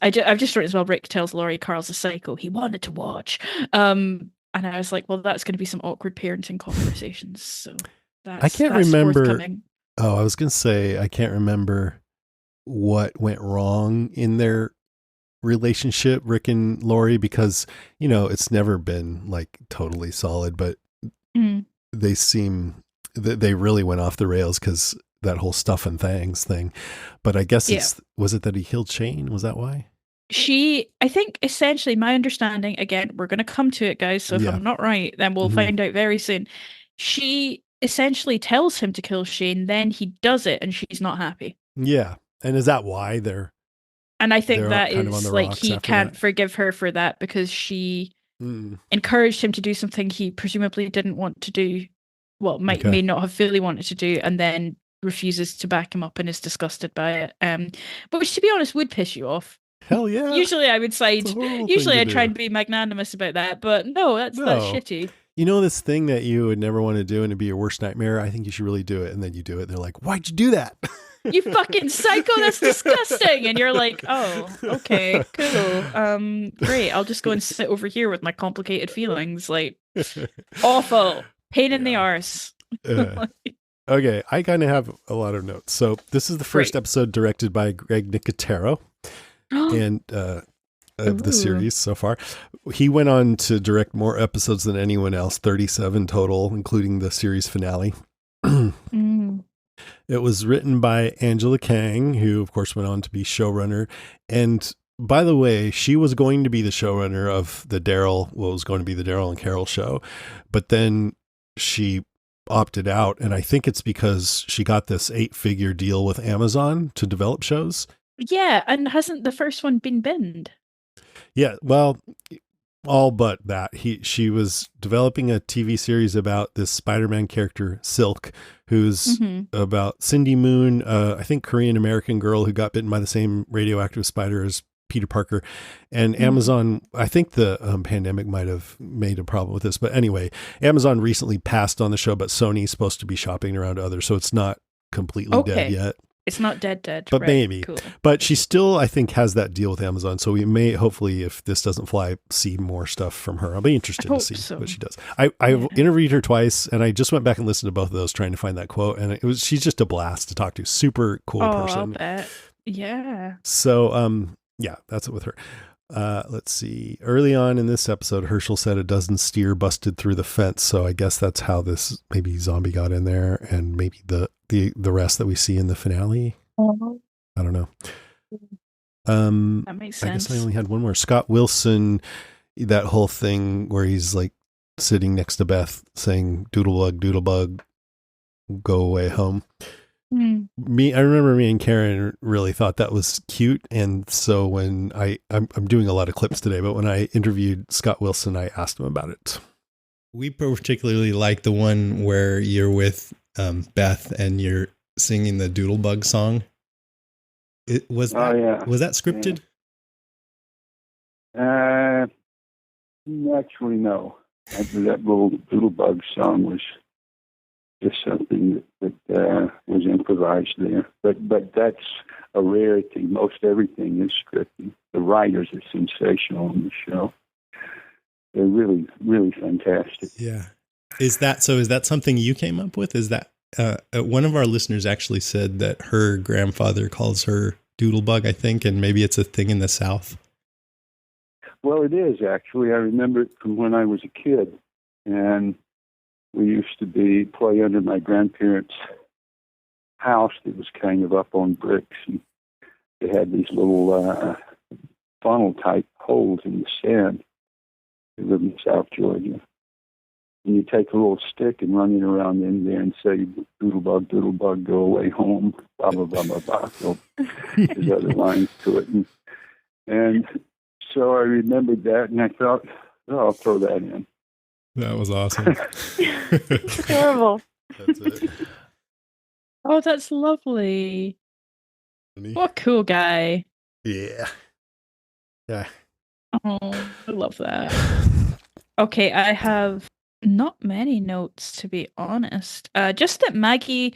I've just written as well. Rick tells Laurie Carl's a psycho. He wanted to watch. And I was like, well, that's going to be some awkward parenting conversations. So I can't that's remember. forthcoming. Oh, I was going to say, I can't remember what went wrong in their relationship, Rick and Lori, because, it's never been like totally solid, but Mm, they seem that they really went off the rails because that whole stuff and things thing. But I guess yeah. was it that he killed Shane? Was that why? I think essentially my understanding, again, we're going to come to it, guys. So if Yeah. I'm not right, then we'll Hmm. find out very soon. She essentially tells him to kill Shane, then he does it, and she's not happy. Yeah. And is that why And I think they're that kind of on the is like rocks he after that? can't forgive her for that because she Mm. encouraged him to do something he presumably didn't want to do. Well, Okay. may not have fully wanted to do, and then refuses to back him up and is disgusted by it. But which, to be honest, would piss you off. Hell yeah. Usually, I would It's a side. horrible thing Usually, to I'd try do. and be magnanimous about that. But no, that's No. shitty. This thing that you would never want to do and it'd be your worst nightmare? I think you should really do it. And then you do it. They're like, why'd you do that? You fucking psycho! That's disgusting. And you're like, oh, okay, cool. Great. I'll just go and sit over here with my complicated feelings. Like, awful. Pain in the Yeah. arse. Okay. I kind of have a lot of notes. So this is the first Great. episode directed by Greg Nicotero and, of the Ooh. series so far. He went on to direct more episodes than anyone else, 37 total, including the series finale. Mm. It was written by Angela Kang, who of course went on to be showrunner. And by the way, she was going to be the showrunner of was going to be the Daryl and Carol show, but then she opted out. And I think it's because she got this 8-figure deal with Amazon to develop shows. Yeah, and hasn't the first one been binned? Yeah, well, all but that. She was developing a TV series about this Spider-Man character, Silk, who's about Cindy Moon, I think Korean American girl who got bitten by the same radioactive spider as Peter Parker. And Amazon, I think the pandemic might have made a problem with this, but anyway, Amazon recently passed on the show, but Sony's supposed to be shopping around to others, so it's not completely dead Okay. yet. It's not dead. But Right. maybe. Cool. But she still, I think, has that deal with Amazon. So we may, hopefully, if this doesn't fly, see more stuff from her. I'll be interested to see So. what she does. I've interviewed her twice, and I just went back and listened to both of those trying to find that quote. And she's just a blast to talk to. Super cool person. I'll bet. Yeah. So, yeah, that's it with her. Let's see. Early on in this episode, Herschel said a dozen steer busted through the fence. So I guess that's how this maybe zombie got in there, and maybe the rest that we see in the finale. I don't know. That makes sense. I guess I only had one more. Scott Wilson, that whole thing where he's like sitting next to Beth saying doodlebug, go away home. I remember me and Karen really thought that was cute. And so when I'm doing a lot of clips today, but when I interviewed Scott Wilson, I asked him about it. We particularly like the one where you're with Beth and you're singing the Doodlebug song. Was that scripted? Yeah. Actually, no. That little Doodlebug song was just something that was improvised there. But that's a rarity. Most everything is scripted. The writers are sensational on the show. They're really, really fantastic. Yeah. Is that something you came up with? Is that one of our listeners actually said that her grandfather calls her Doodlebug, I think, and maybe it's a thing in the South? Well, it is actually. I remember it from when I was a kid, and we used to play under my grandparents' house that was kind of up on bricks, and they had these little funnel-type holes in the sand. We live in South Georgia. And you take a little stick and run it around in there and say, doodlebug, go away home, blah, blah, blah, blah, blah. So there's other lines to it. And so I remembered that, and I thought, I'll throw that in. That was awesome. Terrible. That's it. Oh, that's lovely. What a cool guy. Yeah. Yeah. Oh, I love that. Okay, I have not many notes, to be honest. Just that Maggie,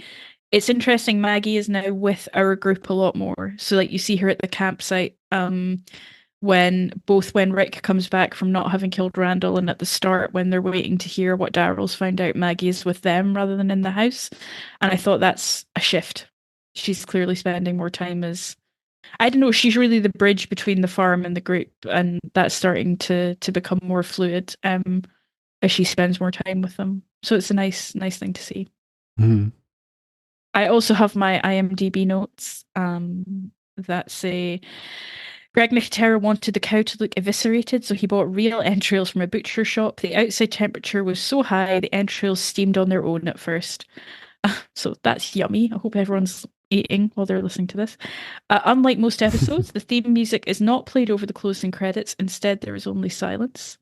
it's interesting, Maggie is now with our group a lot more. So, like, you see her at the campsite when Rick comes back from not having killed Randall, and at the start when they're waiting to hear what Daryl's found out, Maggie's with them rather than in the house. And I thought that's a shift. She's clearly spending more time as, I don't know, she's really the bridge between the farm and the group, and that's starting to become more fluid as she spends more time with them. So it's a nice thing to see. Mm-hmm. I also have my IMDb notes that say Greg Nicotero wanted the cow to look eviscerated, so he bought real entrails from a butcher shop. The outside temperature was so high, the entrails steamed on their own at first. So that's yummy. I hope everyone's eating while they're listening to this. Unlike most episodes, the theme music is not played over the closing credits. Instead, there is only silence.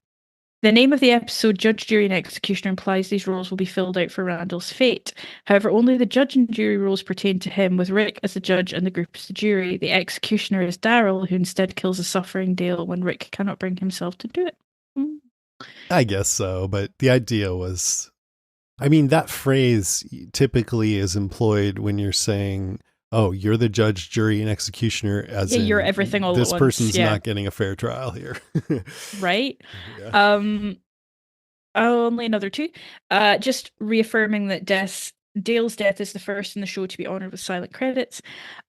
The name of the episode, Judge, Jury, and Executioner, implies these roles will be filled out for Randall's fate. However, only the judge and jury roles pertain to him, with Rick as the judge and the group as the jury. The executioner is Daryl, who instead kills a suffering Dale when Rick cannot bring himself to do it. I guess so, but the idea was, I mean, that phrase typically is employed when you're saying, oh, you're the judge, jury, and executioner, as in you're everything all at once. This person's not getting a fair trial here. Right? Yeah. Only another two. Just reaffirming that Dale's death is the first in the show to be honoured with silent credits.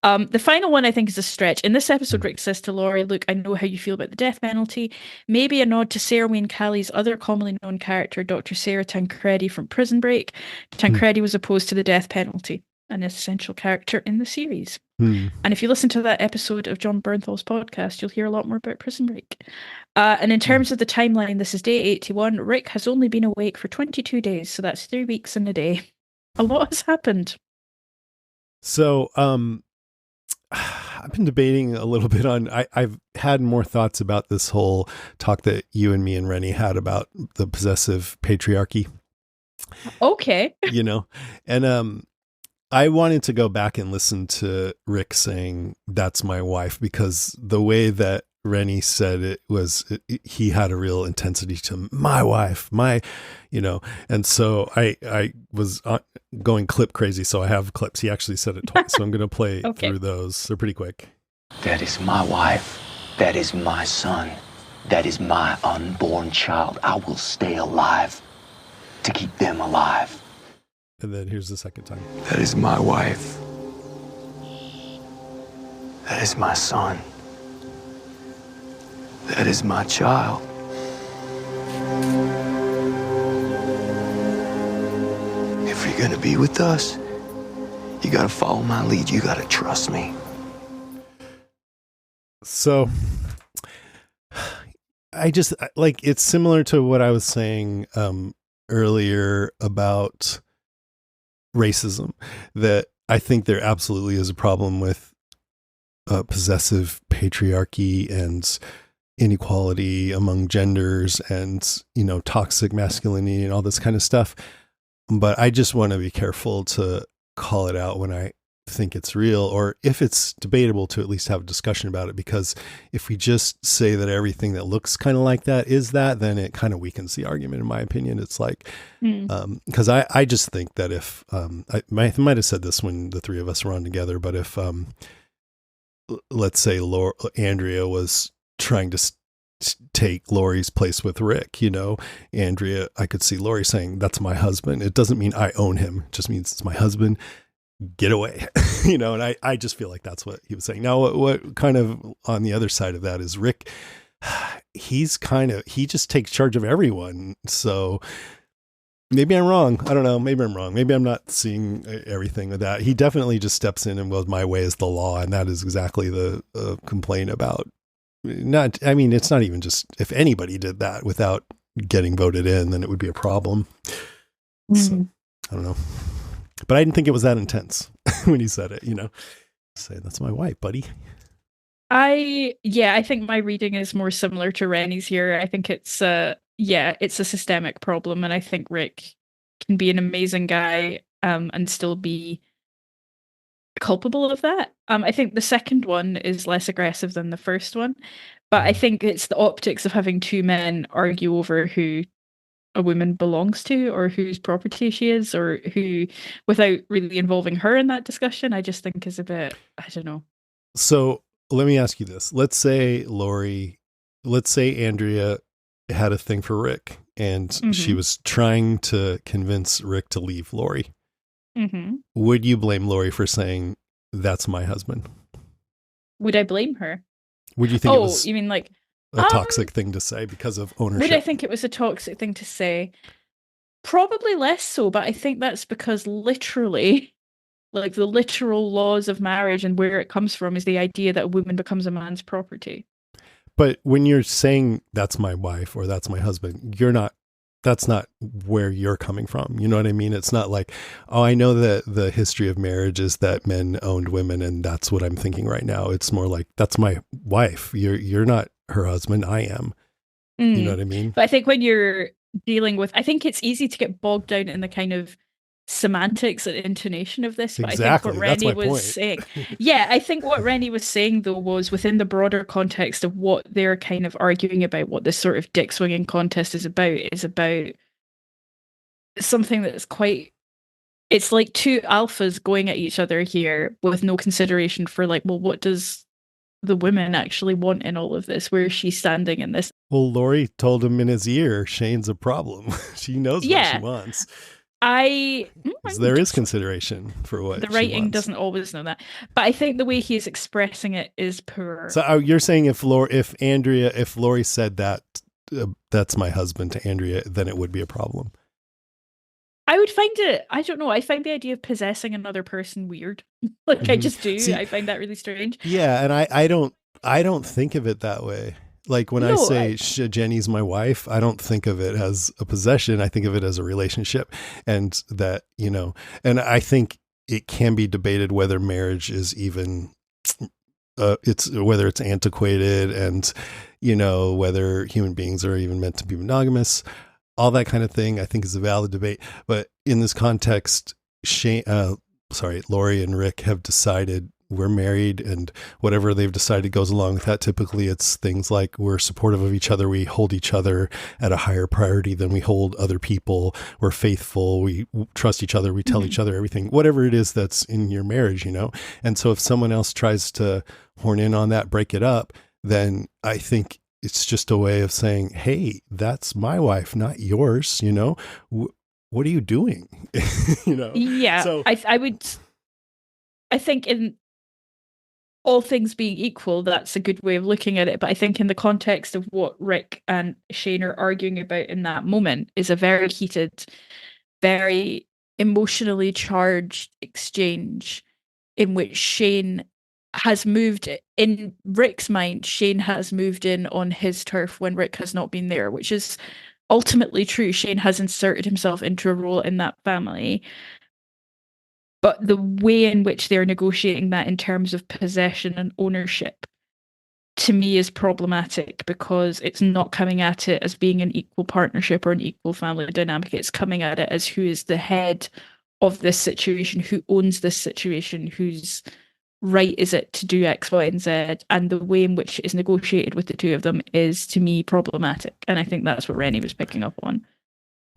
The final one, I think, is a stretch. In this episode, Rick says to Laurie, look, I know how you feel about the death penalty. Maybe a nod to Sarah Wayne Callie's other commonly known character, Dr. Sarah Tancredi from Prison Break. Tancredi was opposed to the death penalty, an essential character in the series. And if you listen to that episode of John Bernthal's podcast, you'll hear a lot more about Prison Break. And in terms of the timeline, this is day 81. Rick has only been awake for 22 days, so that's 3 weeks and a day. A lot has happened. So I've been debating a little bit on, I've had more thoughts about this whole talk that you and me and Rennie had about the possessive patriarchy. Okay. You know, and I wanted to go back and listen to Rick saying, that's my wife, because the way that Rennie said it was, he had a real intensity to my wife, and so I was going clip crazy. So I have clips. He actually said it twice. So I'm going to play through those. They're pretty quick. That is my wife. That is my son. That is my unborn child. I will stay alive to keep them alive. And then here's the second time. That is my wife. That is my son. That is my child. If you're gonna be with us, you gotta follow my lead. You gotta trust me. So I just like, it's similar to what I was saying earlier about racism, that I think there absolutely is a problem with possessive patriarchy and inequality among genders and, toxic masculinity and all this kind of stuff. But I just want to be careful to call it out when I think it's real, or if it's debatable, to at least have a discussion about it. Because if we just say that everything that looks kind of like that is that, then it kind of weakens the argument, in my opinion. It's like, because I just think that if, I might have said this when the three of us were on together, but if, let's say Andrea was trying to take Laurie's place with Rick, Andrea, I could see Laurie saying, that's my husband. It doesn't mean I own him. It just means it's my husband. Get away, and I just feel like that's what he was saying. Now, what kind of on the other side of that is Rick, he just takes charge of everyone. So maybe I'm wrong. I don't know. Maybe I'm wrong. Maybe I'm not seeing everything with that. He definitely just steps in and goes, my way is the law. And that is exactly the complaint about it's not even just, if anybody did that without getting voted in, then it would be a problem. So I don't know. But I didn't think it was that intense when he said it, say, that's my wife, buddy. I think my reading is more similar to Rennie's here. I think it's a systemic problem. And I think Rick can be an amazing guy and still be culpable of that. I think the second one is less aggressive than the first one. But I think it's the optics of having two men argue over who a woman belongs to or whose property she is, or who, without really involving her in that discussion, I just think is a bit, I don't know. So let me ask you this. Let's say Andrea had a thing for Rick, and she was trying to convince Rick to leave Lori. Would you blame Lori for saying, that's my husband? Would I blame her? Would you think it was you mean like a toxic thing to say because of ownership? Would I think it was a toxic thing to say? Probably less so, but I think that's because literally, like the literal laws of marriage and where it comes from is the idea that a woman becomes a man's property. But when you're saying that's my wife or that's my husband, that's not where you're coming from. You know what I mean? It's not like, oh, I know that the history of marriage is that men owned women and that's what I'm thinking right now. It's more like, that's my wife. You're not her husband. I am. You know what I mean? But I think when you're dealing with, I think it's easy to get bogged down in the kind of semantics and intonation of this. But Exactly. I think what Rennie was saying, I think what Rennie was saying though was within the broader context of what they're kind of arguing about, what this sort of dick swinging contest is about something that's quite, it's like two alphas going at each other here with no consideration for like, well, what does the women actually want in all of this? Where is she standing in this? Well, Lori told him in his ear, Shane's a problem. She knows what she wants. There is consideration for what the writing doesn't always know that, but I think the way he is expressing it is poor. So you're saying if Lori said that that's my husband to Andrea, then it would be a problem. I would find it, I don't know, I find the idea of possessing another person weird. Like I just do. I find that really strange. Yeah, and I don't think of it that way. Like when I say Jenny's my wife, I don't think of it as a possession. I think of it as a relationship, and that, and I think it can be debated whether marriage is even, whether it's antiquated and, whether human beings are even meant to be monogamous, all that kind of thing. I think is a valid debate. But in this context, Lori and Rick have decided we're married, and whatever they've decided goes along with that. Typically it's things like we're supportive of each other. We hold each other at a higher priority than we hold other people. We're faithful. We trust each other. We tell each other everything, whatever it is that's in your marriage, And so if someone else tries to horn in on that, break it up, then I think it's just a way of saying, hey, that's my wife, not yours. What are you doing? Yeah. So I think in all things being equal, that's a good way of looking at it. But I think in the context of what Rick and Shane are arguing about in that moment is a very heated, very emotionally charged exchange in which Shane has moved, in Rick's mind, Shane has moved in on his turf when Rick has not been there, which is ultimately true. Shane has inserted himself into a role in that family. But the way in which they're negotiating that in terms of possession and ownership, to me, is problematic because it's not coming at it as being an equal partnership or an equal family dynamic. It's coming at it as who is the head of this situation, who owns this situation, whose right is it to do X, Y, and Z. And the way in which it is negotiated with the two of them is, to me, problematic. And I think that's what Rennie was picking up on.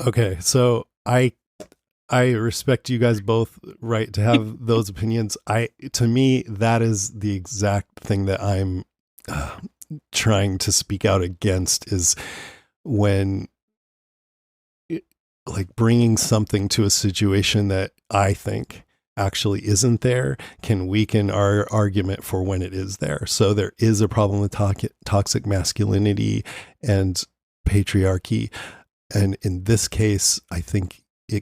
Okay, so I respect you guys both, right, to have those opinions. To me, that is the exact thing that I'm trying to speak out against, is when like bringing something to a situation that I think actually isn't there can weaken our argument for when it is there. So there is a problem with toxic masculinity and patriarchy. And in this case, I think you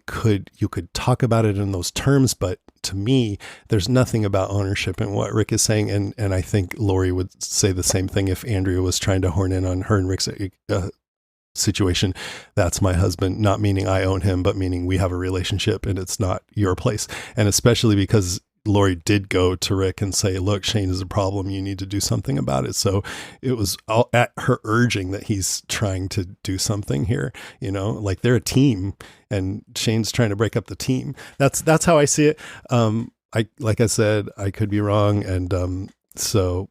could talk about it in those terms, but to me, there's nothing about ownership in what Rick is saying. And I think Lori would say the same thing if Andrea was trying to horn in on her and Rick's situation. That's my husband, not meaning I own him, but meaning we have a relationship and it's not your place. And especially because Lori did go to Rick and say, look, Shane is a problem. You need to do something about it. So it was all at her urging that he's trying to do something here, like they're a team and Shane's trying to break up the team. That's how I see it. Like I said, I could be wrong. And so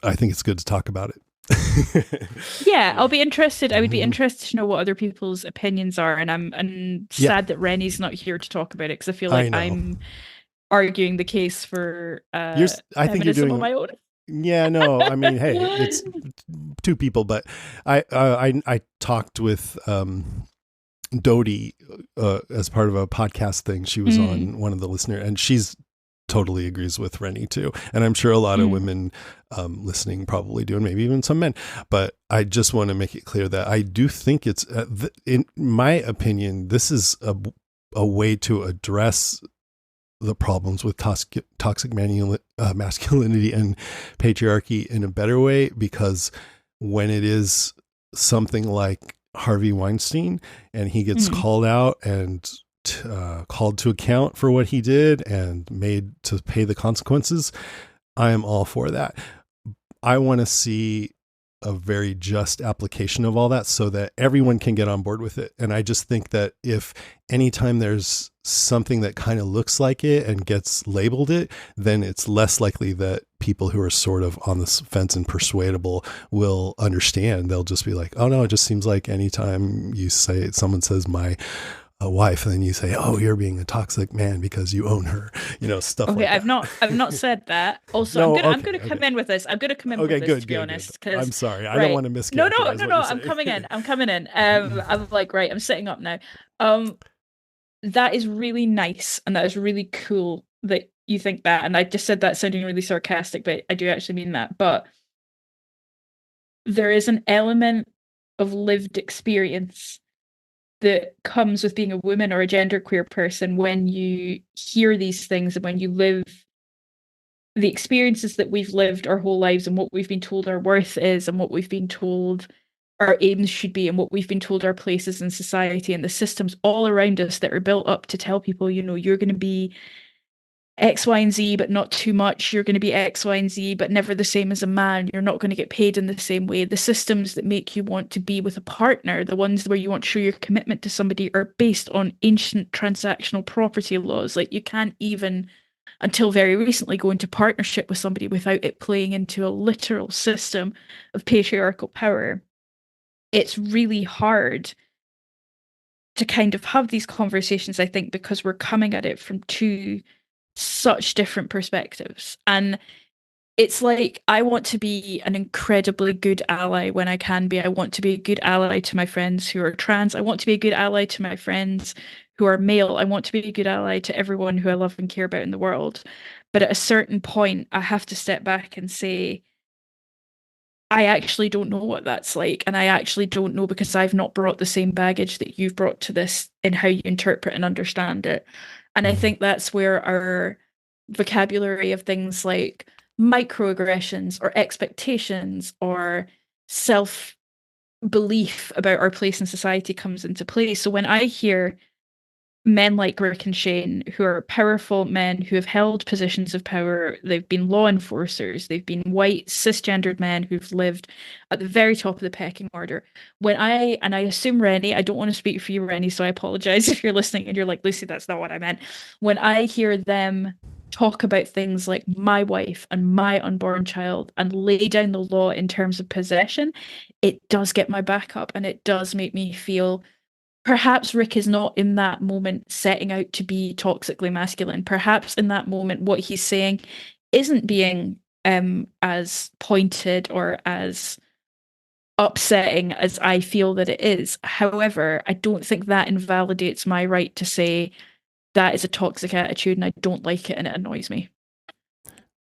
I think it's good to talk about it. Yeah, I'll be interested. I would be interested to know what other people's opinions are. And I'm sad that Rennie's not here to talk about it, because I feel like I'm arguing the case for I think you're feminism doing on my own. Yeah, no, I mean, hey, it's two people, but I talked with Dodie as part of a podcast thing. She was on one of the listener, and she's totally agrees with Rennie too. And I'm sure a lot of women listening probably do, and maybe even some men. But I just want to make it clear that I do think it's, in my opinion, this is a way to address the problems with toxic masculinity and patriarchy in a better way, because when it is something like Harvey Weinstein and he gets called out and called to account for what he did and made to pay the consequences, I am all for that. I want to see a very just application of all that so that everyone can get on board with it. And I just think that if anytime there's something that kind of looks like it and gets labeled it, then it's less likely that people who are sort of on the fence and persuadable will understand. They'll just be like, oh no, it just seems like anytime you say, someone says my wife, and then you say, oh, you're being a toxic man because you own her, stuff like that. I've not said that. Also, No, I'm gonna come in with this. I'm gonna come in with this, to be honest. Good. I'm sorry. I right. don't want to mischaracterize. No. I'm coming in. I'm like, right, I'm sitting up now. That is really nice, and that is really cool that you think that. And I just said that sounding really sarcastic, but I do actually mean that. But there is an element of lived experience that comes with being a woman or a genderqueer person when you hear these things and when you live the experiences that we've lived our whole lives and what we've been told our worth is and what we've been told our aims should be and what we've been told our places in society and the systems all around us that are built up to tell people, you're going to be X, Y, and Z, but not too much. You're going to be X, Y, and Z, but never the same as a man. You're not going to get paid in the same way. The systems that make you want to be with a partner, the ones where you want to show your commitment to somebody, are based on ancient transactional property laws. Like, you can't even, until very recently, go into partnership with somebody without it playing into a literal system of patriarchal power. It's really hard to kind of have these conversations, I think, because we're coming at it from two such different perspectives. And it's like, I want to be an incredibly good ally when I can be. I want to be a good ally to my friends who are trans. I want to be a good ally to my friends who are male. I want to be a good ally to everyone who I love and care about in the world. But at a certain point, I have to step back and say, I actually don't know what that's like. And I actually don't know, because I've not brought the same baggage that you've brought to this in how you interpret and understand it. And I think that's where our vocabulary of things like microaggressions or expectations or self-belief about our place in society comes into play. So when I hear men like Rick and Shane, who are powerful men who have held positions of power, they've been law enforcers, they've been white cisgendered men who've lived at the very top of the pecking order. I assume Rennie, I don't want to speak for you, Rennie, so I apologize if you're listening and you're like, Lucy, that's not what I meant. When I hear them talk about things like my wife and my unborn child and lay down the law in terms of possession, it does get my back up, and it does make me feel perhaps Rick is not in that moment setting out to be toxically masculine. Perhaps in that moment, what he's saying isn't being as pointed or as upsetting as I feel that it is. However, I don't think that invalidates my right to say that is a toxic attitude and I don't like it and it annoys me.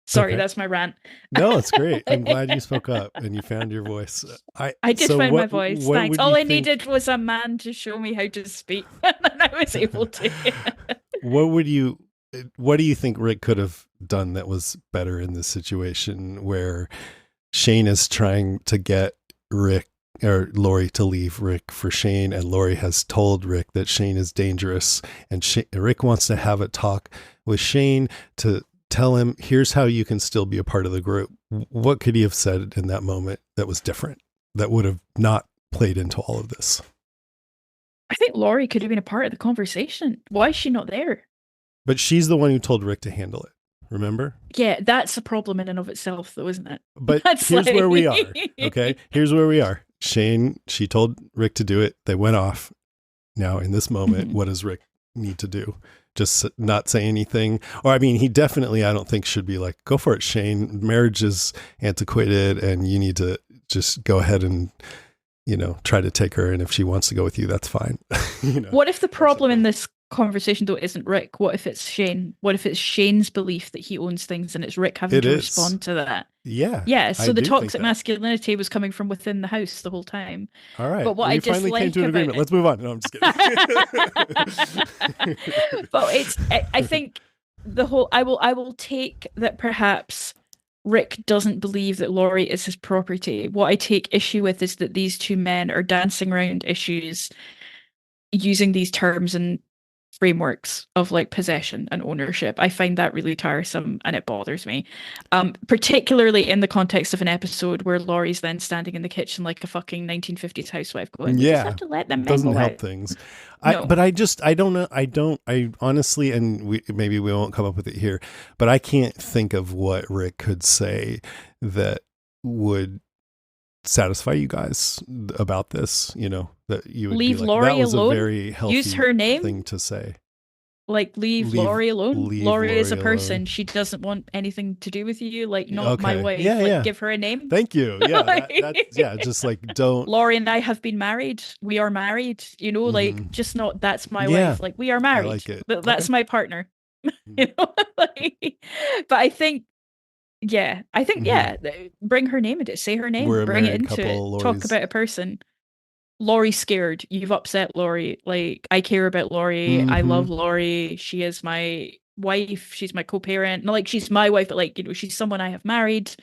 Sorry, That's my rant. No, it's great. I'm glad you spoke up and you found your voice. I did find my voice. Thanks. All I needed was a man to show me how to speak, and I was able to. What do you think Rick could have done that was better in this situation where Shane is trying to get Rick or Lori to leave Rick for Shane, and Lori has told Rick that Shane is dangerous, and Rick wants to have a talk with Shane to tell him, here's how you can still be a part of the group. What could he have said in that moment that was different, that would have not played into all of this? I think Lori could have been a part of the conversation. Why is she not there? But she's the one who told Rick to handle it. Remember? Yeah, that's a problem in and of itself, though, isn't it? But here's where we are. Okay. Here's where we are. Shane, she told Rick to do it. They went off. Now, in this moment, what does Rick need to do? just not say anything. Or, I mean, he definitely, I don't think should be like, go for it, Shane. Marriage is antiquated and you need to just go ahead and, you know, try to take her. And if she wants to go with you, that's fine. You know? What if the problem in this conversation though isn't Rick? What if it's Shane? What if it's Shane's belief that he owns things and it's Rick having to respond to that? Yeah. So the toxic masculinity was coming from within the house the whole time. All right. But what we I finally dislike came to an agreement. Let's move on. No, I'm just kidding. But I think the whole, I will take that perhaps Rick doesn't believe that Laurie is his property. What I take issue with is that these two men are dancing around issues using these terms and frameworks of like possession and ownership. I find that really tiresome and it bothers me. Particularly in the context of an episode where Laurie's then standing in the kitchen like a fucking 1950s housewife going, "We just have to let them doesn't help out." things. No. But I don't know. I honestly, and maybe we won't come up with it here, but I can't think of what Rick could say that would satisfy you guys about this, you know, that you would leave be like, Laurie that was alone. a very healthy Use her name thing to say. Like leave Laurie alone. Laurie is a Laurie person. alone. She doesn't want anything to do with you. Like not my wife. Yeah, like yeah. give her a name. Thank you. Yeah, that's just like don't. Laurie and I have been married. We are married. You know, like just not that's my wife. Like we are married. I like it. That's my partner. You know, like, but I think. Yeah, bring her name into it. Say her name. We're a bring it married into couple, it. Talk about a person. Laurie's scared. You've upset Laurie. Like, I care about Laurie. I love Laurie. She is my wife. She's my co-parent. Not like she's my wife, but like, you know, she's someone I have married.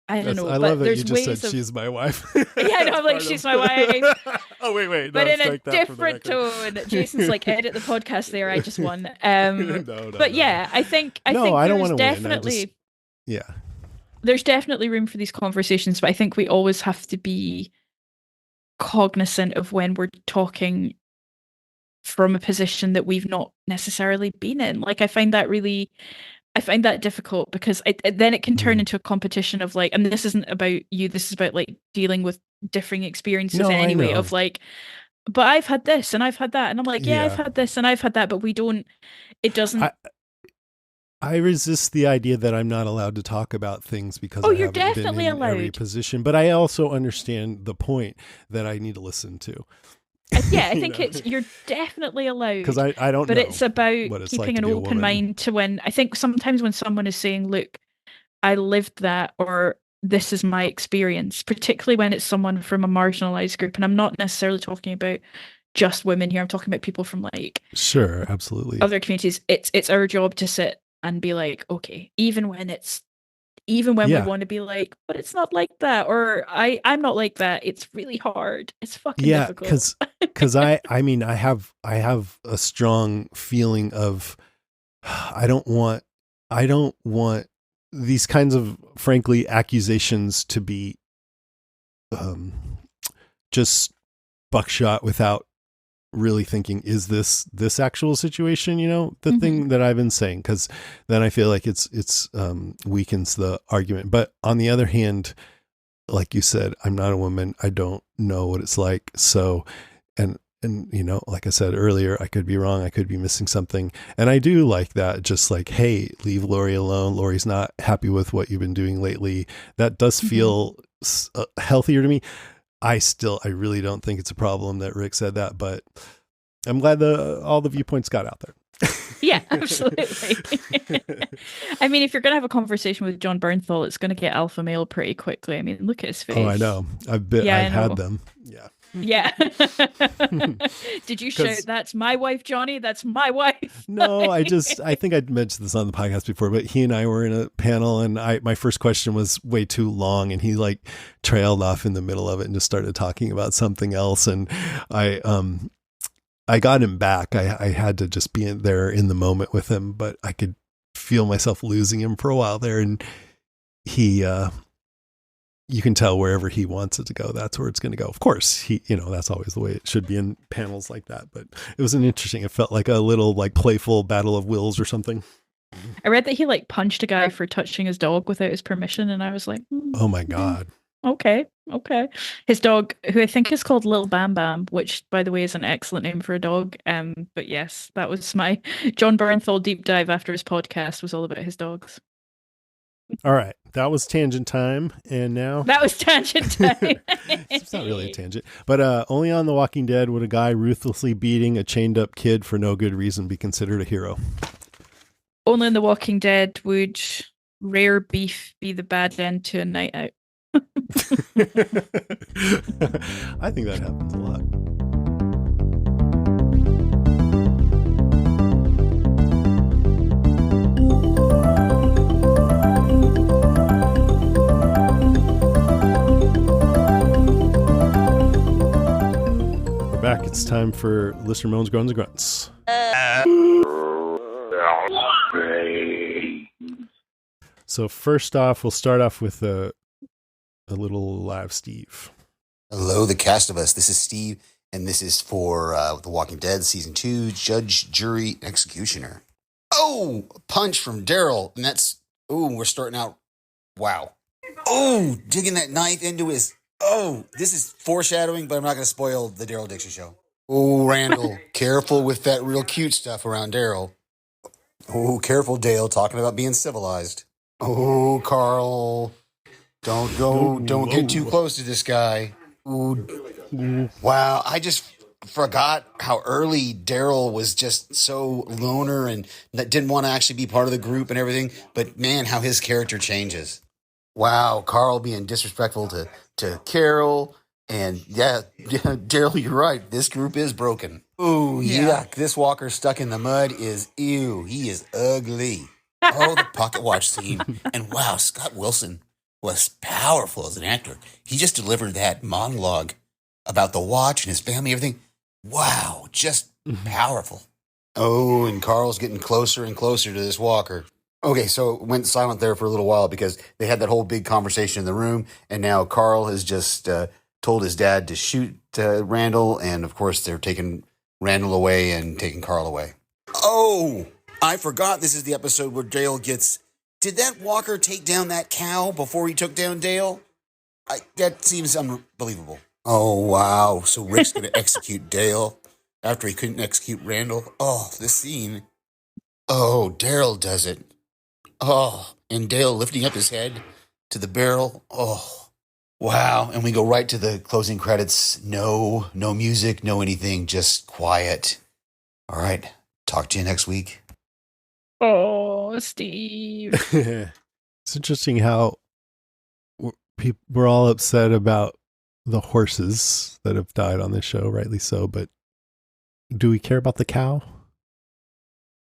I don't know. I but love that there's you just ways said she's my wife. Yeah, no, I'm like, she's my wife. Oh, wait. But no, in a different tone. Jason's like, edit the podcast there. I just won. But yeah, I think I don't there's want to definitely... Yeah. There's definitely room for these conversations, but I think we always have to be cognizant of when we're talking from a position that we've not necessarily been in. Like, I find that difficult because then it can turn into a competition of like, and this isn't about you, this is about like dealing with differing experiences anyway of like, but I've had this and I've had that. And I'm like, yeah, I've had this and I've had that, but it doesn't. I resist the idea that I'm not allowed to talk about things because I you're haven't definitely been in allowed. every position, but I also understand the point that I need to listen to. Yeah, I think you're definitely allowed. Because I don't know. But it's about it's keeping like an open mind to when, I think sometimes when someone is saying, look, I lived that, or this is my experience, particularly when it's someone from a marginalized group. And I'm not necessarily talking about just women here. I'm talking about people from like, sure, absolutely, other communities. It's our job to sit and be like, okay, even when we want to be like, but it's not like that, or I'm not like that, it's really hard. It's fucking difficult. because I mean I have a strong feeling of I don't want these kinds of, frankly, accusations to be just buckshot without really thinking, is this actual situation, you know, the thing that I've been saying, because then I feel like it's weakens the argument. But on the other hand, like you said, I'm not a woman, I don't know what it's like, so and you know, like I said earlier, I could be wrong, I could be missing something, and I do like that, just like, hey, leave Laurie alone, Laurie's not happy with what you've been doing lately. That does feel healthier to me. I really don't think it's a problem that Rick said that, but I'm glad all the viewpoints got out there. Yeah, absolutely. I mean, if you're going to have a conversation with John Bernthal, it's going to get alpha male pretty quickly. I mean, look at his face. Oh, I know. I've had them. Yeah. Yeah. Did you shout, "That's my wife, Johnny, that's my wife"? No, I think I'd mentioned this on the podcast before, but he and I were in a panel and my first question was way too long and he like trailed off in the middle of it and just started talking about something else. And I got him back. I had to just be there in the moment with him, but I could feel myself losing him for a while there. And he, you can tell wherever he wants it to go, that's where it's going to go. Of course, that's always the way it should be in panels like that. But it was it felt like a little like playful battle of wills or something. I read that he like punched a guy for touching his dog without his permission. And I was like, oh my God. Okay. His dog, who I think is called Lil Bam Bam, which, by the way, is an excellent name for a dog. But yes, that was my John Bernthal deep dive after his podcast was all about his dogs. All right, that was tangent time, and now that was tangent time. It's not really a tangent, but only on The Walking Dead would a guy ruthlessly beating a chained up kid for no good reason be considered a hero. Only in The Walking Dead would rare beef be the bad end to a night out. I think that happens a lot. We're back. It's time for Listener Moans, Groans, and Grunts. So first off, we'll start off with a little live Steve. Hello, the cast of us. This is Steve, and this is for The Walking Dead Season 2, Judge, Jury, Executioner. Oh, a punch from Daryl, and that's, we're starting out, wow. Oh, digging that knife into his, this is foreshadowing, but I'm not going to spoil the Daryl Dixon show. Oh, Randall, careful with that real cute stuff around Daryl. Oh, careful, Dale, talking about being civilized. Oh, Carl, don't get too close to this guy. Ooh. Wow, I just forgot how early Daryl was just so loner and that didn't want to actually be part of the group and everything. But man, how his character changes. Wow, Carl being disrespectful to Carol. And yeah, Daryl, you're right. This group is broken. Ooh, yuck. This walker stuck in the mud is ew. He is ugly. Oh, the pocket watch scene. And wow, Scott Wilson was powerful as an actor. He just delivered that monologue about the watch and his family, everything. Wow, just powerful. Oh, and Carl's getting closer and closer to this walker. Okay, so it went silent there for a little while because they had that whole big conversation in the room, and now Carl has just told his dad to shoot Randall, and of course they're taking Randall away and taking Carl away. Oh, I forgot this is the episode where Dale gets... Did that walker take down that cow before he took down Dale? That seems unbelievable. Oh, wow. So Rick's going to execute Dale after he couldn't execute Randall. Oh, this scene. Oh, Daryl does it. Oh, and Dale lifting up his head to the barrel. Oh, wow. And we go right to the closing credits. No music, no anything, just quiet. All right. Talk to you next week. Oh, Steve. It's interesting how we're all upset about the horses that have died on this show, rightly so, but do we care about the cow?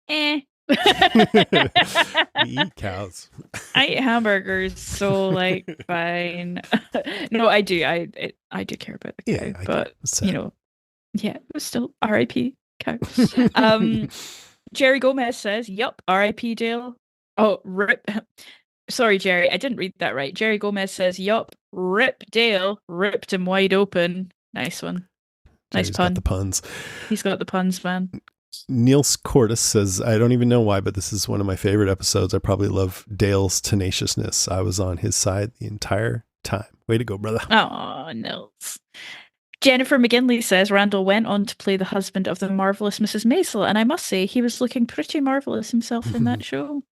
We eat cows. I eat hamburgers, so like fine. No, I do. I do care about the cow, but it was still R.I.P. cow. Jerry Gomez says, "Yup, R.I.P. Dale." Oh, rip. Sorry, Jerry, I didn't read that right. Jerry Gomez says, "Yup, rip Dale, ripped him wide open." Nice one. Nice Jerry's pun. Got the puns. He's got the puns, man. Niels Cortis says, "I don't even know why, but this is one of my favorite episodes. I probably love Dale's tenaciousness. I was on his side the entire time. Way to go, brother." Oh, Nils. Jennifer McGinley says Randall went on to play the husband of the marvelous Mrs. Maisel, and I must say he was looking pretty marvelous himself in that show.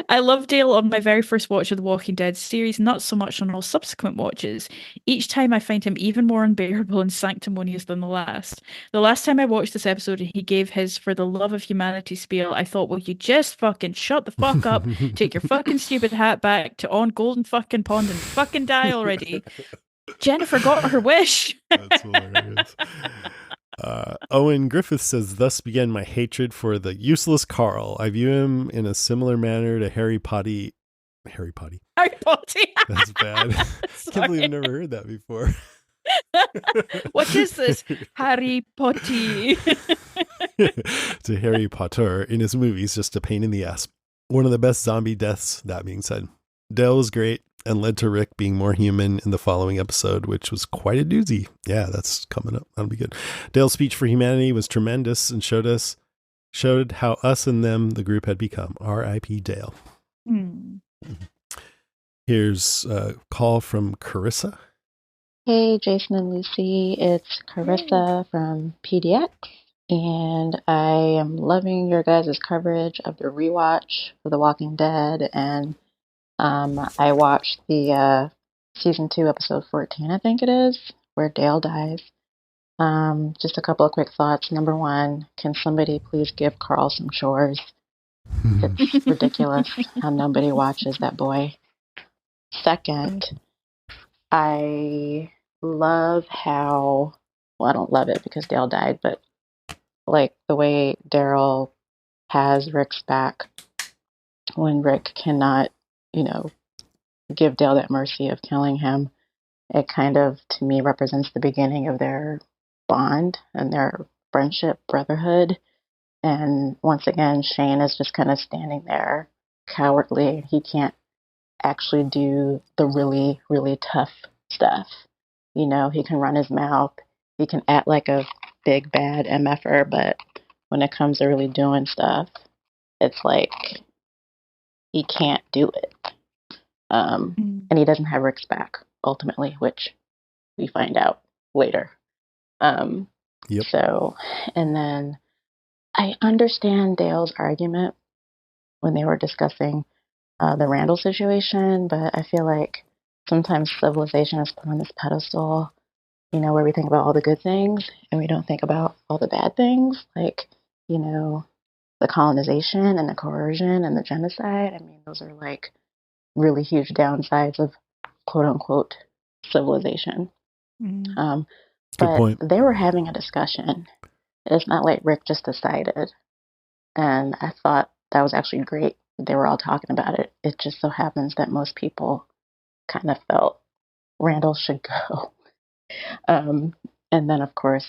I love Dale on my very first watch of the Walking Dead series, not so much on all subsequent watches. Each time I find him even more unbearable and sanctimonious than the last. The last time I watched this episode and he gave his "for the love of humanity" spiel, I thought, will you just fucking shut the fuck up, take your fucking stupid hat back to on Golden fucking Pond and fucking die already. Jennifer got her wish. That's hilarious. Owen Griffith says, "Thus began my hatred for the useless Carl. I view him in a similar manner to Harry Potty. Harry Potty. That's bad. I can't believe I've never heard that before. What is this? Harry Potty. To Harry Potter in his movies, just a pain in the ass. One of the best zombie deaths, that being said. Dale was great and led to Rick being more human in the following episode, which was quite a doozy." Yeah, that's coming up. That'll be good. "Dale's speech for humanity was tremendous and showed how us and them, the group, had become. R.I.P. Dale." Here's a call from Carissa. Hey, Jason and Lucy. It's Carissa from PDX, and I am loving your guys' coverage of the rewatch of The Walking Dead. And I watched the season 2, episode 14, I think it is, where Dale dies. Just a couple of quick thoughts. Number one, can somebody please give Carl some chores? It's ridiculous how nobody watches that boy. Second, I love how, well, I don't love it because Dale died, but like the way Daryl has Rick's back when Rick cannot, give Dale that mercy of killing him. It kind of, to me, represents the beginning of their bond and their friendship, brotherhood. And once again, Shane is just kind of standing there cowardly. He can't actually do the really, really tough stuff. He can run his mouth. He can act like a big, bad MFer, but when it comes to really doing stuff, it's like he can't do it. And he doesn't have Rick's back, ultimately, which we find out later. Yep. So, and then I understand Dale's argument when they were discussing the Randall situation, but I feel like sometimes civilization is put on this pedestal, where we think about all the good things and we don't think about all the bad things, like, the colonization and the coercion and the genocide. I mean, those are like really huge downsides of quote unquote civilization. Good But point. they were having a discussion. It's not like Rick just decided. And I thought that was actually great. They were all talking about it. It just so happens that most people kind of felt Randall should go. And then, of course,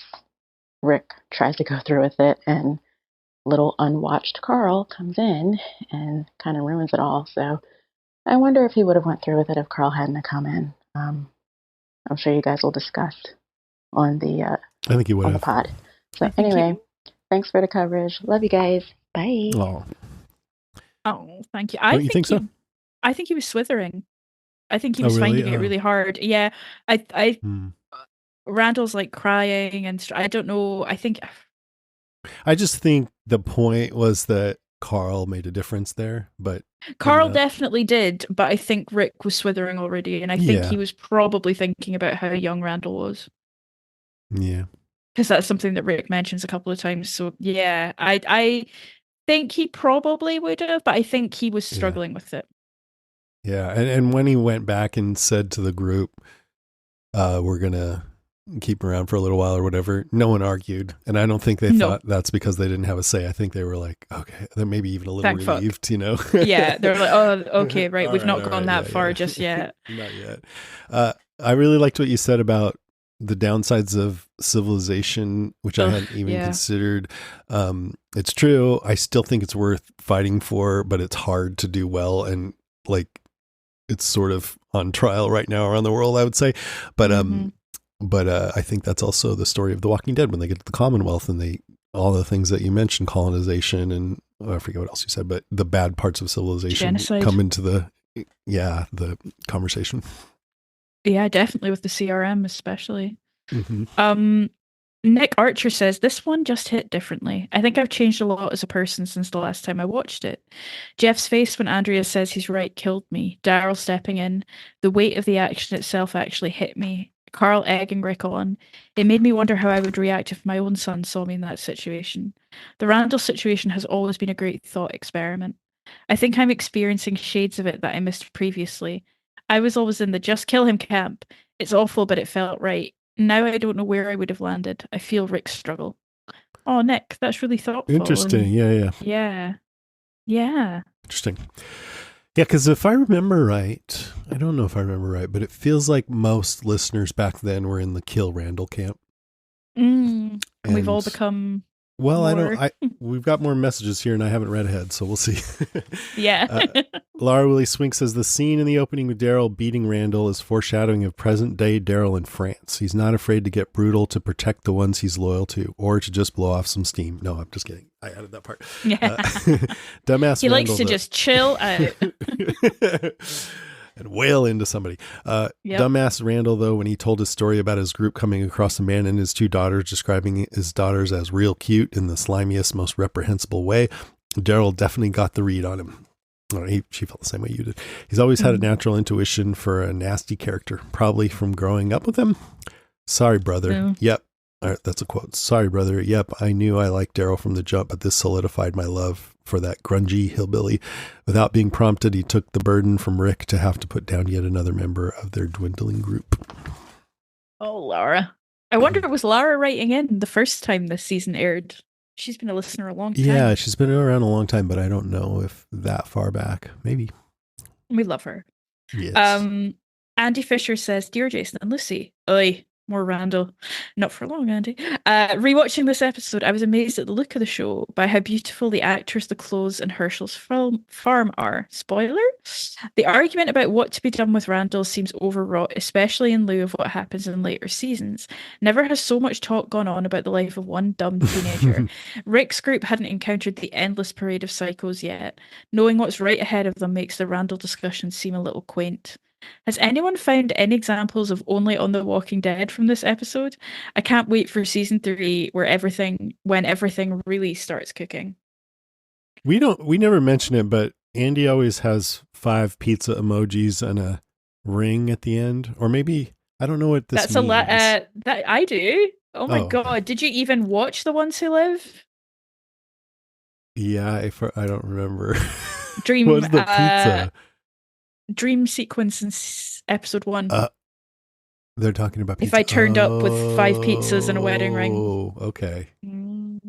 Rick tries to go through with it, and little unwatched Carl comes in and kind of ruins it all. So I wonder if he would have went through with it if Carl hadn't come in. I'm sure you guys will discuss on the I think he would on have. the pod. So anyway, thanks for the coverage. Love you guys. Bye. Oh, thank you. Don't you think so? I think he was slithering. I think he Oh, was really? finding it really hard. Yeah, Hmm. Randall's like crying and I don't know. I just think the point was that Carl made a difference there, but Carl definitely did, but I think Rick was slithering already, and I think Yeah. he was probably thinking about how young Randall was. Yeah. Because that's something that Rick mentions a couple of times. So yeah, I think he probably would have, but I think he was struggling with it. Yeah. And when he went back and said to the group, we're going to keep him around for a little while or whatever, no one argued. And I don't think they thought that's because they didn't have a say. I think they were like, okay, they're maybe even a little relieved, Yeah. They're like, oh, okay, right. We've not gone that far just yet. Not yet. I really liked what you said about the downsides of civilization, which I hadn't even considered. It's true. I still think it's worth fighting for, but it's hard to do well. And like, it's sort of on trial right now around the world, I would say. But, I think that's also the story of The Walking Dead when they get to the Commonwealth and all the things that you mentioned, colonization and I forget what else you said, but the bad parts of civilization come into the conversation. Yeah, definitely with the CRM, especially. Mm-hmm. Nick Archer says, this one just hit differently. I think I've changed a lot as a person since the last time I watched it. Jeff's face when Andrea says he's right killed me. Daryl stepping in. The weight of the action itself actually hit me. Carl egging Rick on. It made me wonder how I would react if my own son saw me in that situation. The Randall situation has always been a great thought experiment. I think I'm experiencing shades of it that I missed previously. I was always in the just kill him camp. It's awful, but it felt right. Now I don't know where I would have landed. I feel Rick's struggle. Oh, Nick, that's really thoughtful. Interesting. Yeah. Interesting. Yeah, because if I remember right, I don't know if I remember right, but it feels like most listeners back then were in the kill Randall camp. And we've all become... Well, we've got more messages here and I haven't read ahead, so we'll see. Yeah. Laura Willie Swink says the scene in the opening with Daryl beating Randall is foreshadowing of present day Daryl in France. He's not afraid to get brutal to protect the ones he's loyal to or to just blow off some steam. No, I'm just kidding. I added that part. Yeah. Dumbass he Randall, likes to just chill out. and wail into somebody. Dumbass Randall, though, when he told his story about his group coming across a man and his 2 daughters, describing his daughters as real cute in the slimiest, most reprehensible way, Daryl definitely got the read on him. She felt the same way you did. He's always had a natural intuition for a nasty character, probably from growing up with him. Sorry, brother. Yeah. Yep. All right, that's a quote. Sorry, brother. Yep. I knew I liked Daryl from the jump, but this solidified my love for that grungy hillbilly. Without being prompted, he took the burden from Rick to have to put down yet another member of their dwindling group. Oh, Laura. I wonder if it was Laura writing in the first time this season aired. She's been a listener a long time. Yeah, she's been around a long time, but I don't know if that far back. Maybe. We love her. Yes. Andy Fisher says, Dear Jason and Lucy, oi, more Randall. Not for long, Andy. Rewatching this episode, I was amazed at the look of the show by how beautiful the actors, the clothes, and Herschel's farm are. Spoiler? The argument about what to be done with Randall seems overwrought, especially in lieu of what happens in later seasons. Never has so much talk gone on about the life of one dumb teenager. Rick's group hadn't encountered the endless parade of psychos yet. Knowing what's right ahead of them makes the Randall discussion seem a little quaint. Has anyone found any examples of only on The Walking Dead from this episode? I can't wait for season 3 when everything really starts cooking. We never mention it, but Andy always has 5 pizza emojis and a ring at the end, or maybe I don't know what this means. That I do. Oh my god! Did you even watch The Ones Who Live? Yeah, I don't remember. Dream. What's the pizza? Dream sequence in episode 1. They're talking about pizza. If I turned up with 5 pizzas and a wedding ring. Oh, okay.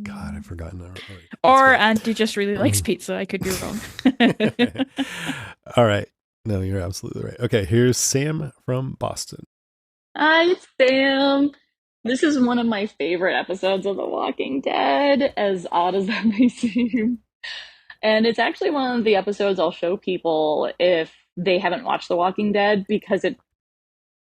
God, I've forgotten that. Or Andy just really likes pizza. I could be wrong. All right. No, you're absolutely right. Okay, here's Sam from Boston. Hi, Sam. This is one of my favorite episodes of The Walking Dead, as odd as that may seem. And it's actually one of the episodes I'll show people if they haven't watched The Walking Dead, because it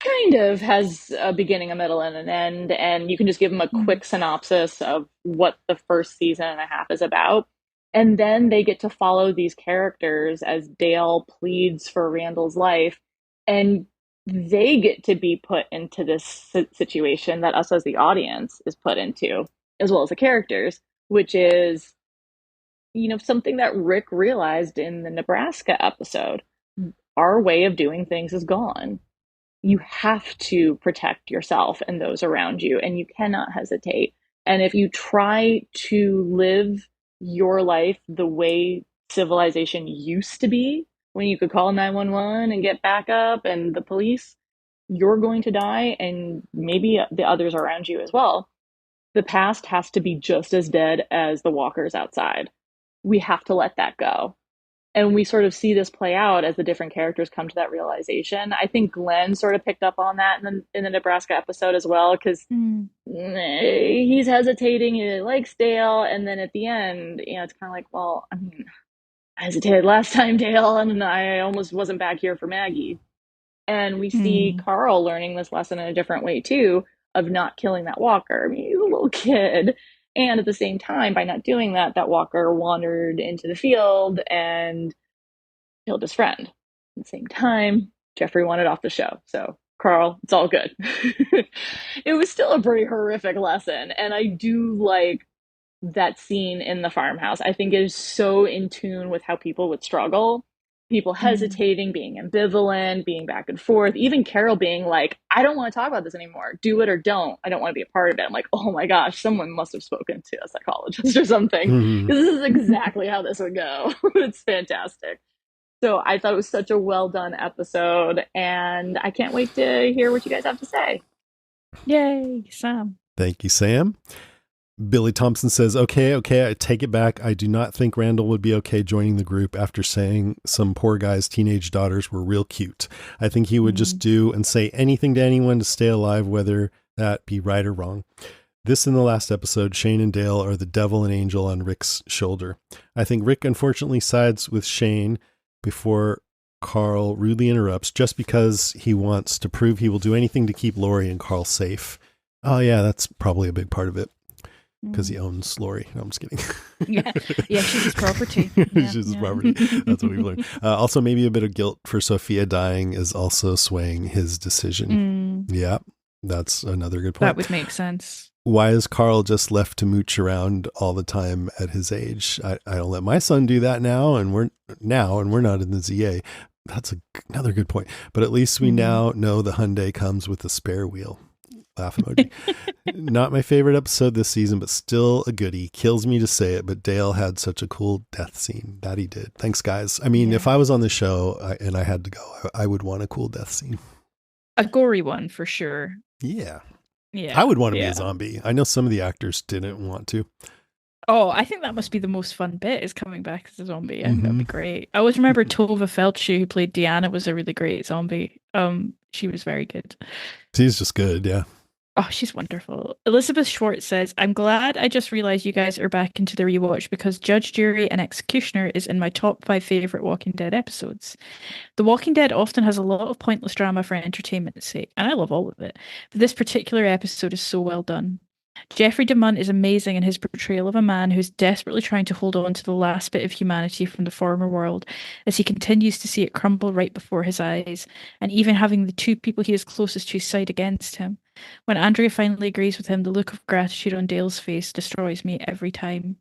kind of has a beginning, a middle, and an end, and you can just give them a quick synopsis of what the first season and a half is about. And then they get to follow these characters as Dale pleads for Randall's life, and they get to be put into this situation that us as the audience is put into, as well as the characters, which is, something that Rick realized in the Nebraska episode. Our way of doing things is gone. You have to protect yourself and those around you, and you cannot hesitate. And if you try to live your life the way civilization used to be, when you could call 911 and get backup and the police, you're going to die, and maybe the others around you as well. The past has to be just as dead as the walkers outside. We have to let that go. And we sort of see this play out as the different characters come to that realization. I think Glenn sort of picked up on that in the Nebraska episode as well, because he's hesitating, he likes Dale, and then at the end, it's kind of like, well, I hesitated last time, Dale, and I almost wasn't back here for Maggie. And we see Carl learning this lesson in a different way too, of not killing that walker. He's a little kid. And at the same time, by not doing that, that walker wandered into the field and killed his friend. At the same time, Jeffrey wanted off the show. So, Carl, it's all good. It was still a pretty horrific lesson. And I do like that scene in the farmhouse. I think it is so in tune with how people would struggle. People hesitating, being ambivalent, being back and forth. Even Carol being like, I don't want to talk about this anymore. Do it or don't. I don't want to be a part of it. I'm like, oh my gosh, someone must have spoken to a psychologist or something. This is exactly how this would go. It's fantastic. So I thought it was such a well done episode, and I can't wait to hear what you guys have to say. Yay, Sam. Thank you, Sam. Billy Thompson says, okay, I take it back. I do not think Randall would be okay joining the group after saying some poor guy's teenage daughters were real cute. I think he would just do and say anything to anyone to stay alive, whether that be right or wrong. This in the last episode, Shane and Dale are the devil and angel on Rick's shoulder. I think Rick unfortunately sides with Shane before Carl rudely interrupts, just because he wants to prove he will do anything to keep Lori and Carl safe. Oh yeah, that's probably a big part of it. because he owns Lori. No, I'm just kidding. Yeah, she's his property. Yeah, she's his property. That's what we've learned. Also, maybe a bit of guilt for Sophia dying is also swaying his decision. Yeah, that's another good point. That would make sense. Why is Carl just left to mooch around all the time at his age? I don't let my son do that now, and we're not in the ZA. That's another good point. But at least we now know the Hyundai comes with a spare wheel. Laugh emoji. Not my favorite episode this season, but still a goodie. Kills me to say it, but Dale had such a cool death scene. That he did. Thanks, guys. I mean, if I was on the show and I had to go, I would want a cool death scene. A gory one for sure. Yeah. Yeah. I would want to be a zombie. I know some of the actors didn't want to. Oh, I think that must be the most fun bit, is coming back as a zombie. I think that'd be great. I always remember Tova Felci, who played Deanna, was a really great zombie. She was very good. She's just good, yeah. Oh, she's wonderful. Elizabeth Schwartz says, I'm glad I just realized you guys are back into the rewatch because Judge, Jury, and Executioner is in my top 5 favorite Walking Dead episodes. The Walking Dead often has a lot of pointless drama for entertainment's sake, and I love all of it. But this particular episode is so well done. Jeffrey DeMunn is amazing in his portrayal of a man who's desperately trying to hold on to the last bit of humanity from the former world as he continues to see it crumble right before his eyes, and even having the 2 people he is closest to side against him. When Andrea finally agrees with him, the look of gratitude on Dale's face destroys me every time.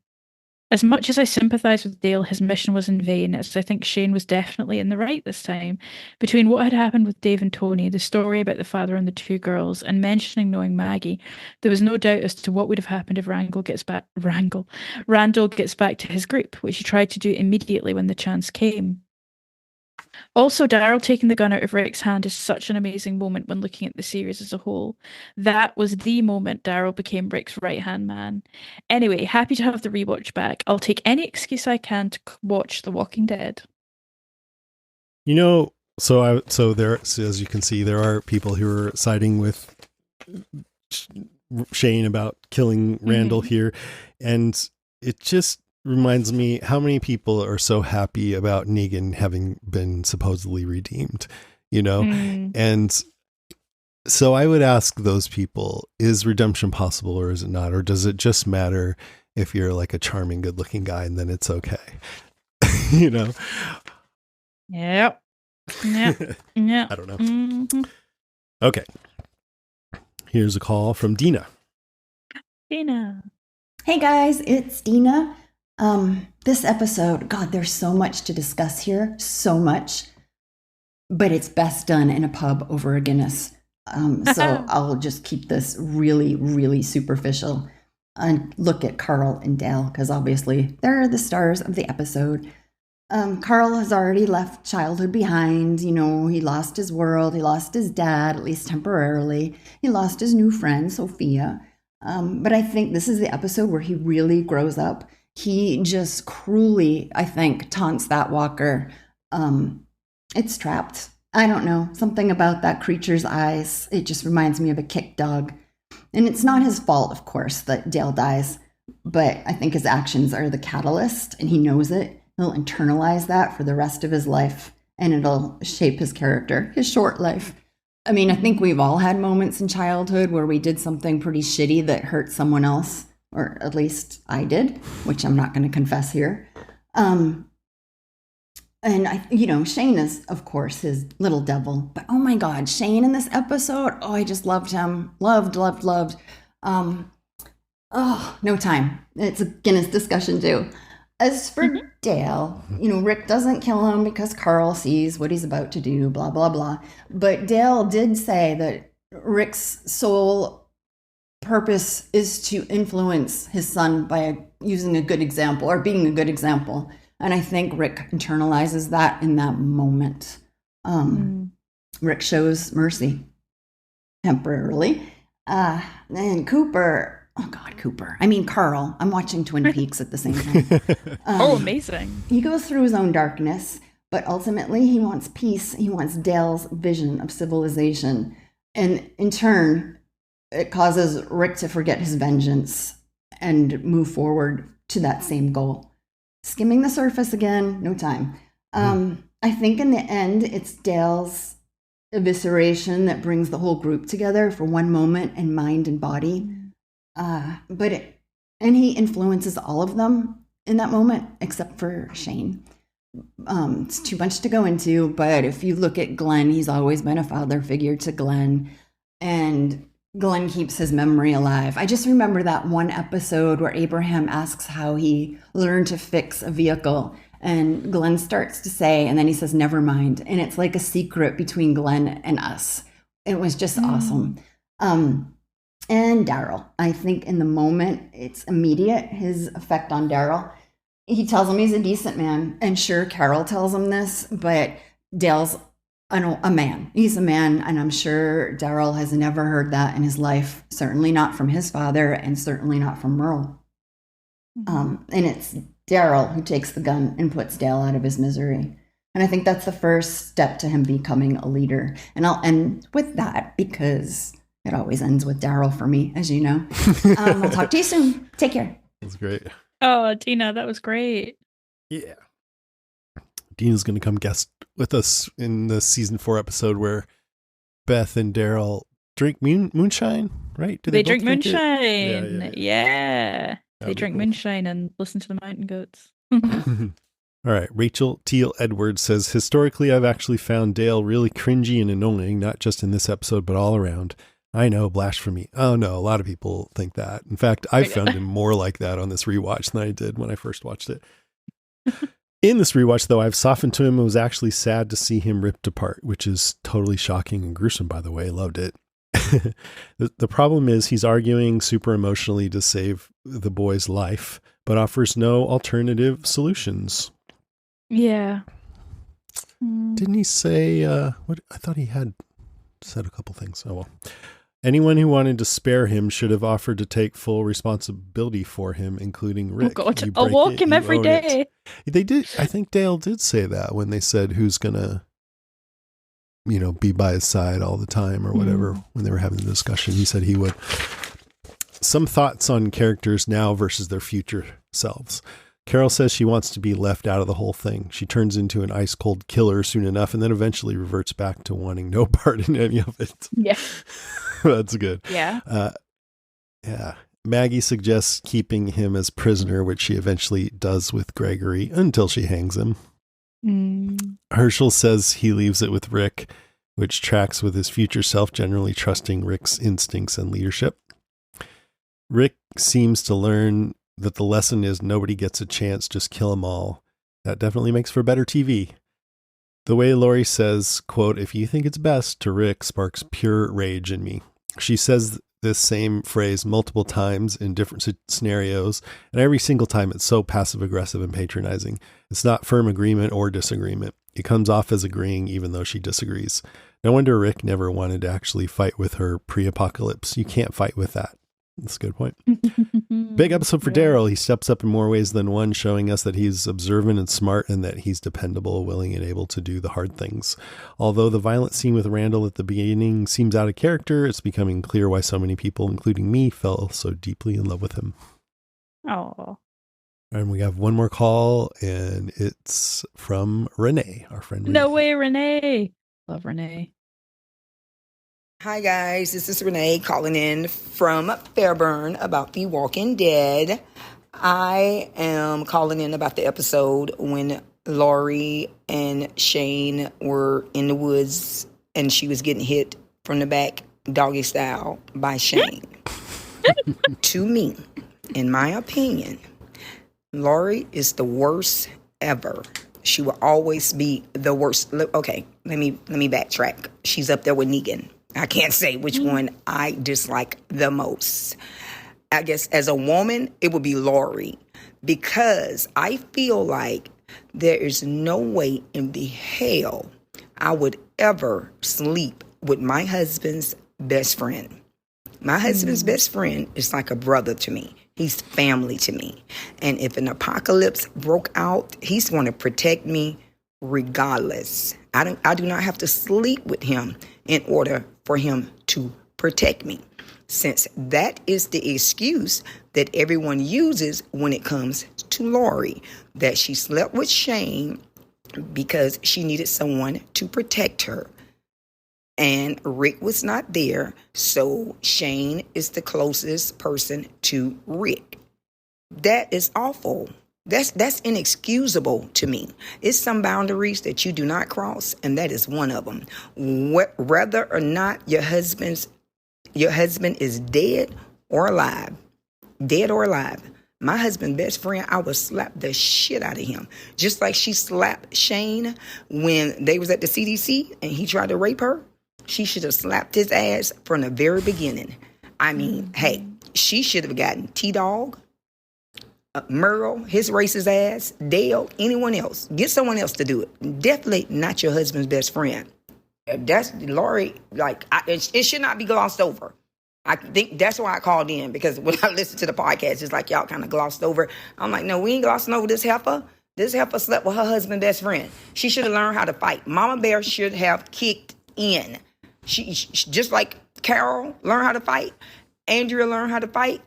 As much as I sympathise with Dale, his mission was in vain, as I think Shane was definitely in the right this time. Between what had happened with Dave and Tony, the story about the father and the 2 girls, and mentioning knowing Maggie, there was no doubt as to what would have happened if Randall gets back to his group, which he tried to do immediately when the chance came. Also, Daryl taking the gun out of Rick's hand is such an amazing moment when looking at the series as a whole. That was the moment Daryl became Rick's right-hand man. Anyway, happy to have the rewatch back. I'll take any excuse I can to watch The Walking Dead. You know, so as you can see, there are people who are siding with Shane about killing Randall here, and it just reminds me how many people are so happy about Negan having been supposedly redeemed, and so I would ask those people, is redemption possible or is it not? Or does it just matter if you're like a charming, good looking guy and then it's okay? Yep. Yeah. I don't know. Okay. Here's a call from Dina. Dina. Hey guys, it's Dina. This episode, God, there's so much to discuss here, so much, but it's best done in a pub over a Guinness. So I'll just keep this really, really superficial and look at Carl and Dale, because obviously they're the stars of the episode. Carl has already left childhood behind. He lost his world. He lost his dad, at least temporarily. He lost his new friend, Sophia. But I think this is the episode where he really grows up. He just cruelly, I think, taunts that walker. It's trapped. I don't know. Something about that creature's eyes. It just reminds me of a kicked dog. And it's not his fault, of course, that Dale dies. But I think his actions are the catalyst, and he knows it. He'll internalize that for the rest of his life, and it'll shape his character, his short life. I mean, I think we've all had moments in childhood where we did something pretty shitty that hurt someone else. Or at least I did, which I'm not going to confess here. And Shane is, of course, his little devil. But oh my God, Shane in this episode, I just loved him. Loved. No time. It's a Guinness discussion too. As for Dale, Rick doesn't kill him because Carl sees what he's about to do, blah, blah, blah. But Dale did say that Rick's sole purpose is to influence his son by using a good example or being a good example. And I think Rick internalizes that in that moment. Rick shows mercy temporarily. And Cooper, Carl. I'm watching Twin Peaks at the same time. Amazing. He goes through his own darkness, but ultimately he wants peace. He wants Dale's vision of civilization. And in turn, it causes Rick to forget his vengeance and move forward to that same goal. Skimming the surface again, no time. I think in the end, it's Dale's evisceration that brings the whole group together for one moment in mind and body. And And he influences all of them in that moment, except for Shane. It's too much to go into, but if you look at Glenn, he's always been a father figure to Glenn. And Glenn keeps his memory alive. I just remember that one episode where Abraham asks how he learned to fix a vehicle. And Glenn starts to say, and then he says, never mind. And it's like a secret between Glenn and us. It was just awesome. And Daryl, I think in the moment, it's immediate, his effect on Daryl. He tells him he's a decent man. And sure, Carol tells him this, but Dale's a man. He's a man, and I'm sure Daryl has never heard that in his life. Certainly not from his father, and certainly not from Merle. And it's Daryl who takes the gun and puts Dale out of his misery. And I think that's the first step to him becoming a leader. And I'll end with that because it always ends with Daryl for me, as you know. I'll talk to you soon. Take care. That's great. Oh, Tina, that was great. Yeah. Dina's going to come guest with us in the season 4 episode where Beth and Daryl drink moonshine, right? Do they both drink it? moonshine. Yeah. They That'd be drink cool. moonshine and listen to the mountain goats. All right. Rachel Teal Edwards says, historically, I've actually found Dale really cringy and annoying, not just in this episode, but all around. I know, blasphemy. Oh, no, a lot of people think that. In fact, I found him more like that on this rewatch than I did when I first watched it. In this rewatch, though, I've softened to him and was actually sad to see him ripped apart, which is totally shocking and gruesome, by the way. Loved it. The problem is he's arguing super emotionally to save the boy's life, but offers no alternative solutions. Yeah. Didn't he say, what? I thought he had said a couple things. Oh, well. Anyone who wanted to spare him should have offered to take full responsibility for him, including Rick. Oh, God. I'll walk him every day. They did. I think Dale did say that when they said who's going to, be by his side all the time or whatever, when they were having the discussion. He said he would. Some thoughts on characters now versus their future selves. Carol says she wants to be left out of the whole thing. She turns into an ice cold killer soon enough and then eventually reverts back to wanting no part in any of it. Yeah. That's good. Yeah. Yeah. Maggie suggests keeping him as prisoner, which she eventually does with Gregory until she hangs him. Herschel says he leaves it with Rick, which tracks with his future self generally trusting Rick's instincts and leadership. Rick seems to learn that the lesson is nobody gets a chance, just kill them all. That definitely makes for better TV. The way Lori says, quote, if you think it's best to Rick sparks pure rage in me. She says this same phrase multiple times in different scenarios, and every single time it's so passive-aggressive and patronizing. It's not firm agreement or disagreement. It comes off as agreeing even though she disagrees. No wonder Rick never wanted to actually fight with her pre-apocalypse. You can't fight with that. That's a good point. Big episode for Daryl. He steps up in more ways than one, showing us that he's observant and smart and that he's dependable, willing, and able to do the hard things. Although the violent scene with Randall at the beginning seems out of character, it's becoming clear why so many people, including me, fell so deeply in love with him. Oh. And we have one more call, and it's from Renee, our friend Renee. No way, Renee. Love Renee. Hi guys, this is Renee calling in from Fairburn about The Walking Dead. I am calling in about the episode when Laurie and Shane were in the woods and she was getting hit from the back, doggy style, by Shane. To me, in my opinion, Laurie is the worst ever. She will always be the worst. Okay, let me backtrack. She's up there with Negan. I can't say which one I dislike the most. I guess as a woman, it would be Laurie, because I feel like there is no way in the hell I would ever sleep with my husband's best friend. My husband's best friend is like a brother to me. He's family to me. And if an apocalypse broke out, he's going to protect me regardless. I do not have to sleep with him in order for him to protect me, since that is the excuse that everyone uses when it comes to Laurie, that she slept with Shane because she needed someone to protect her. And Rick was not there, so Shane is the closest person to Rick. That is awful. That's inexcusable to me. It's some boundaries that you do not cross, and that is one of them. Whether or not your husband is dead or alive, my husband's best friend, I would slap the shit out of him. Just like she slapped Shane when they was at the CDC and he tried to rape her. She should have slapped his ass from the very beginning. I mean, hey, she should have gotten T-Dog, Merle, his racist ass, Dale, anyone else. Get someone else to do it. Definitely not your husband's best friend. That's Lori. Like, it should not be glossed over. I think that's why I called in, because when I listened to the podcast, it's like y'all kind of glossed over. I'm like, no, we ain't glossing over this heifer. This heifer slept with her husband's best friend. She should have learned how to fight. Mama Bear should have kicked in. She just like Carol learned how to fight. Andrea learned how to fight.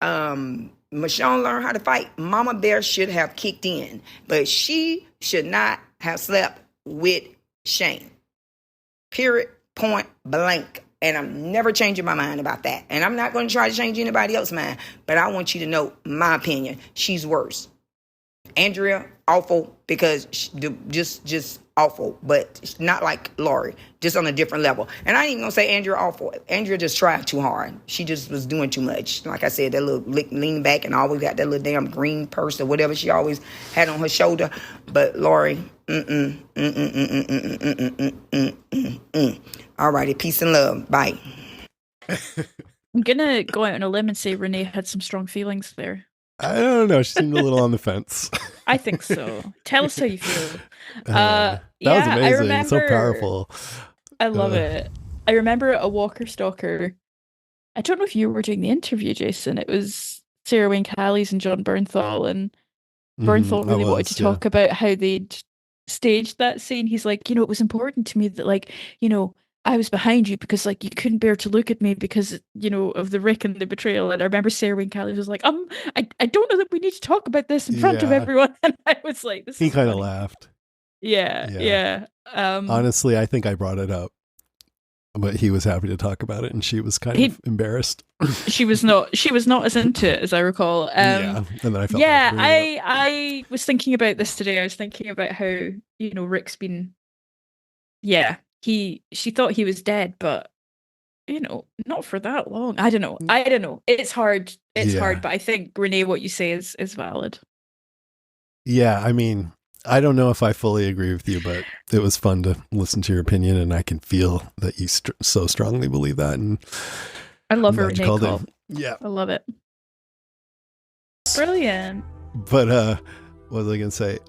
Michonne learned how to fight. Mama Bear should have kicked in, but she should not have slept with Shane. Period. Point blank. And I'm never changing my mind about that. And I'm not going to try to change anybody else's mind, but I want you to know my opinion. She's worse. Andrea, awful, because just awful, but not like Lori, just on a different level. And I ain't even gonna say Andrea awful. Andrea just tried too hard. She just was doing too much. Like I said, that little leaning back and always got that little damn green purse or whatever she always had on her shoulder. But Lori, All righty, peace and love. Bye. I'm gonna go out on a limb and say Renee had some strong feelings there. I don't know. She seemed a little on the fence. I think so. Tell us how you feel. That was amazing. I remember, so powerful. I love it. I remember a Walker Stalker. I don't know if you were doing the interview, Jason. It was Sarah Wayne Callies and John Bernthal, and Bernthal really wanted to talk about how they'd staged that scene. He's like, it was important to me that, like, I was behind you because, like, you couldn't bear to look at me because, of the Rick and the betrayal. And I remember Sarah Wayne Callies was like, I don't know that we need to talk about this in front of everyone. And I was like, this he is kind of funny. Laughed. Yeah. Honestly, I think I brought it up, but he was happy to talk about it, and she was kind of embarrassed. She was not as into it as I recall. And then I felt I was thinking about this today. I was thinking about how, Rick's been, she thought he was dead, but not for that long. I don't know. It's hard. Hard, but I think, Renee, what you say is valid. Yeah, I mean, I don't know if I fully agree with you, but it was fun to listen to your opinion, and I can feel that you so strongly believe that. And I love her Renee call. Yeah, I love it. Brilliant. But what was I going to say?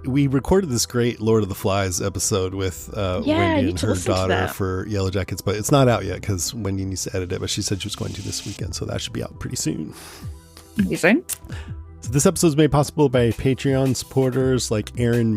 We recorded this great Lord of the Flies episode with Wendy and her daughter for Yellow Jackets, but it's not out yet because Wendy needs to edit it. But she said she was going to this weekend, so that should be out pretty soon. Amazing. So this episode is made possible by Patreon supporters like Aaron